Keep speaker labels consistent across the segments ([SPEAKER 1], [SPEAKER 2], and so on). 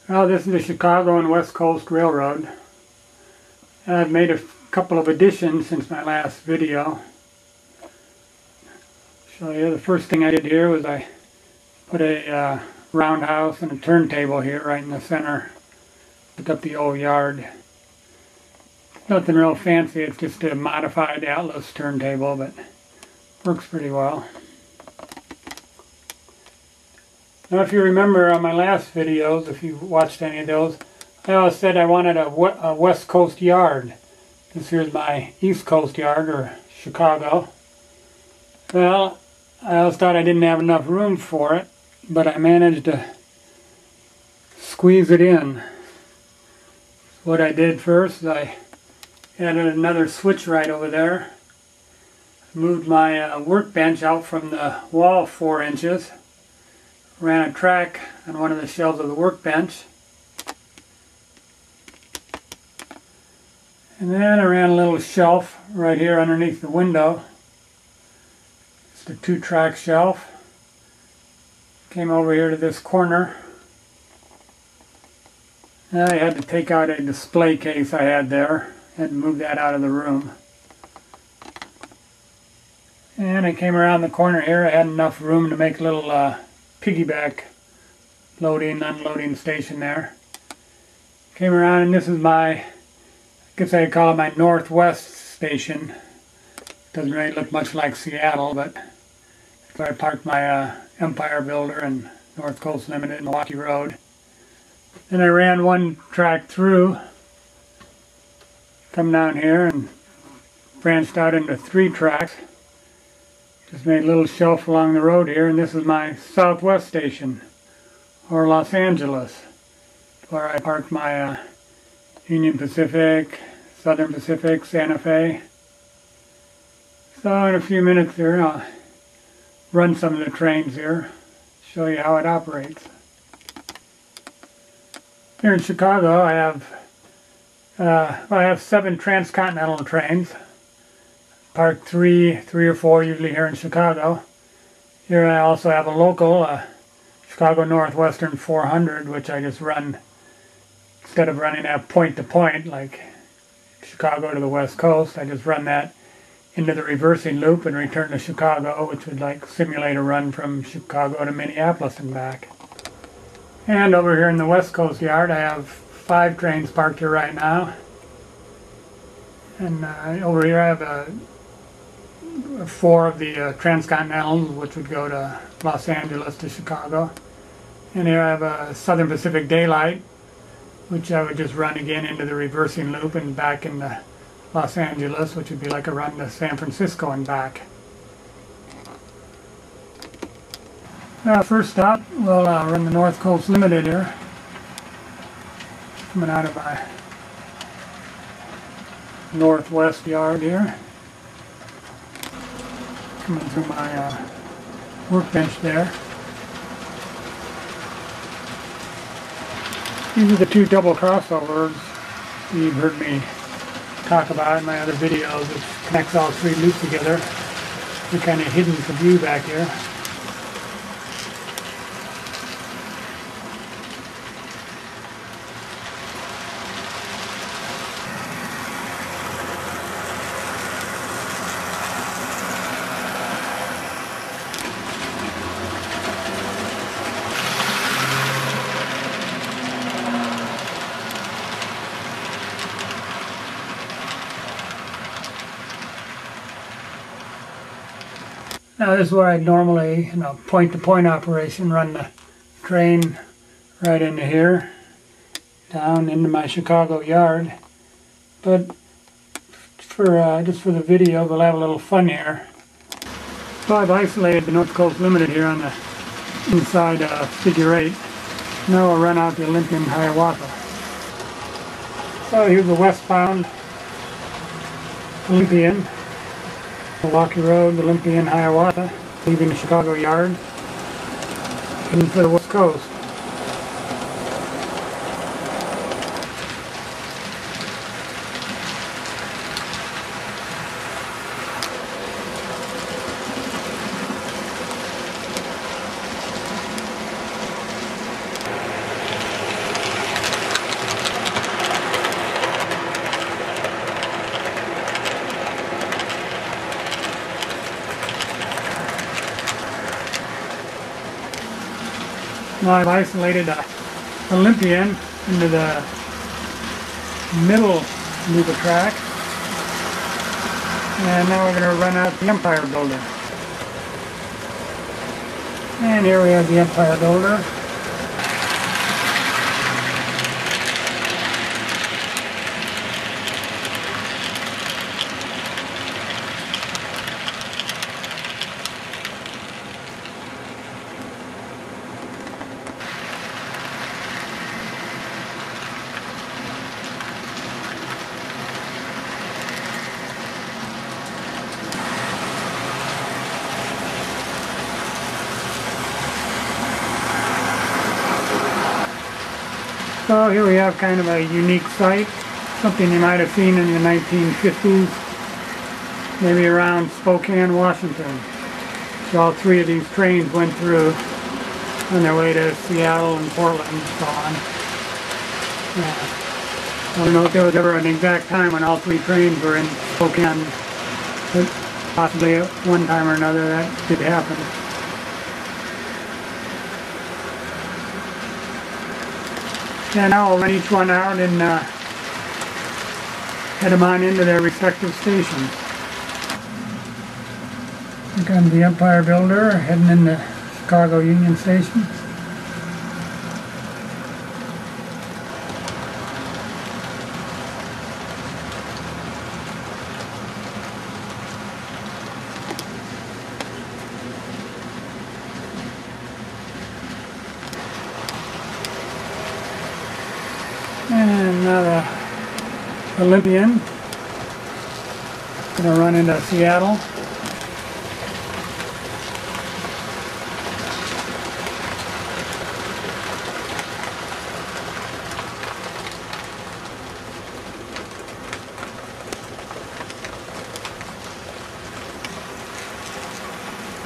[SPEAKER 1] Well, this is the Chicago and West Coast Railroad. I've made a couple of additions since my last video. Show you the first thing I did here was I put a roundhouse and a turntable here right in the center. Look up the old yard. Nothing real fancy, it's just a modified Atlas turntable, but works pretty well. Now if you remember on my last videos, if you watched any of those, I always said I wanted a West Coast yard. This here's my East Coast yard, or Chicago. Well, I always thought I didn't have enough room for it, but I managed to squeeze it in. What I did first is I added another switch right over there. Moved my workbench out from the wall 4 inches. Ran a track on one of the shelves of the workbench. And then I ran a little shelf right here underneath the window. It's a 2-track shelf. Came over here to this corner. Now I had to take out a display case I had there. Had to move that out of the room. And I came around the corner here. I had enough room to make a little piggyback loading, unloading station there. Came around, and this is my, I guess I'd call it my northwest station. Doesn't really look much like Seattle, but I parked my Empire Builder and North Coast Limited Milwaukee Road. Then I ran one track through, come down here and branched out into 3 tracks. Just made a little shelf along the road here, and this is my southwest station, or Los Angeles, where I parked my Union Pacific, Southern Pacific, Santa Fe. So in a few minutes here I'll run some of the trains here, show you how it operates. Here in Chicago I have 7 transcontinental trains. Parked three or four usually here in Chicago. Here I also have a local, Chicago Northwestern 400, which I just run, instead of running that point to point like Chicago to the West Coast, I just run that into the reversing loop and return to Chicago, which would like simulate a run from Chicago to Minneapolis and back. And over here in the West Coast yard I have 5 trains parked here right now. And over here I have 4 of the transcontinentals, which would go to Los Angeles to Chicago. And here I have a Southern Pacific Daylight, which I would just run again into the reversing loop and back into Los Angeles, which would be like a run to San Francisco and back. First stop, we'll run the North Coast Limited here. Coming out of my northwest yard here. Coming through my workbench there. These are the 2 double crossovers you've heard me talk about in my other videos, which connects all 3 loops together. They're kind of hidden from view back here. Now this is where I normally, in a point-to-point operation, run the train right into here, down into my Chicago yard. But for just for the video, we'll have a little fun here. So I've isolated the North Coast Limited here on the inside figure 8. Now we'll run out to Olympian Hiawatha. So here's the westbound Olympian. Milwaukee Road, Olympian, Hiawatha, leaving the Chicago yard, heading for the West Coast. Now I've isolated the Olympian into the middle loop of track. And now we're going to run out the Empire Builder. And here we have the Empire Builder. So here we have kind of a unique site, something you might have seen in the 1950s, maybe around Spokane, Washington. So all three of these trains went through on their way to Seattle and Portland and so on. I don't know if there was ever an exact time when all three trains were in Spokane, but possibly at one time or another that did happen. And now I'll run each one out and head them on into their respective stations. Here comes the Empire Builder heading into Chicago Union Station. And now the Olympian going to run into Seattle.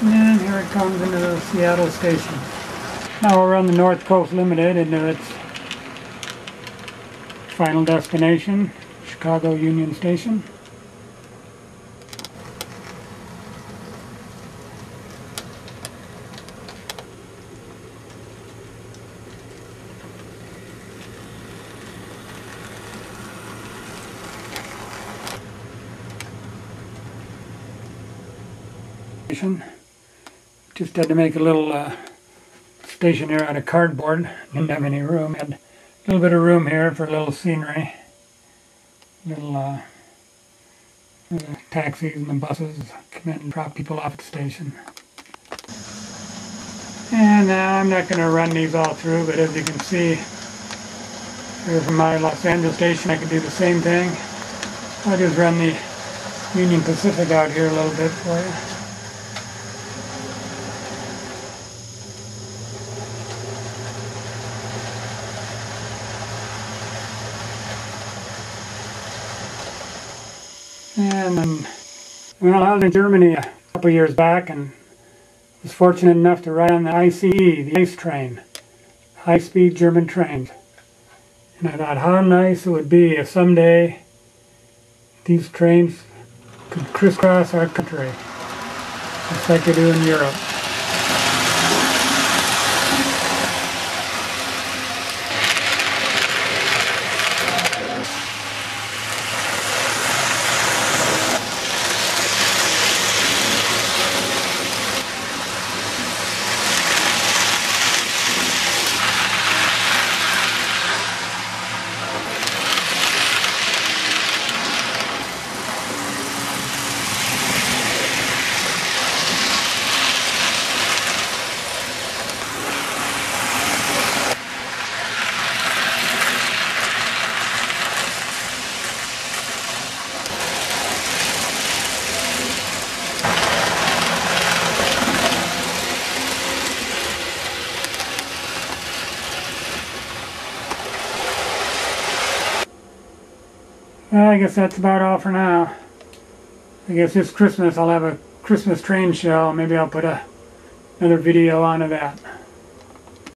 [SPEAKER 1] And here it comes into the Seattle station. Now we'll run the North Coast Limited into its final destination, Chicago Union Station. Just had to make a little station here out of cardboard. Didn't have any room. Had a little bit of room here for a little scenery. Little taxis and the buses come in and drop people off at the station. And now I'm not going to run these all through, but as you can see, here from my Los Angeles station I can do the same thing. I'll just run the Union Pacific out here a little bit for you. And then, well, I was in Germany a couple years back and was fortunate enough to ride on the ICE, the ICE train, high-speed German trains. And I thought how nice it would be if someday these trains could crisscross our country, just like they do in Europe. Well, I guess that's about all for now. I guess this Christmas I'll have a Christmas train show. Maybe I'll put another video onto that.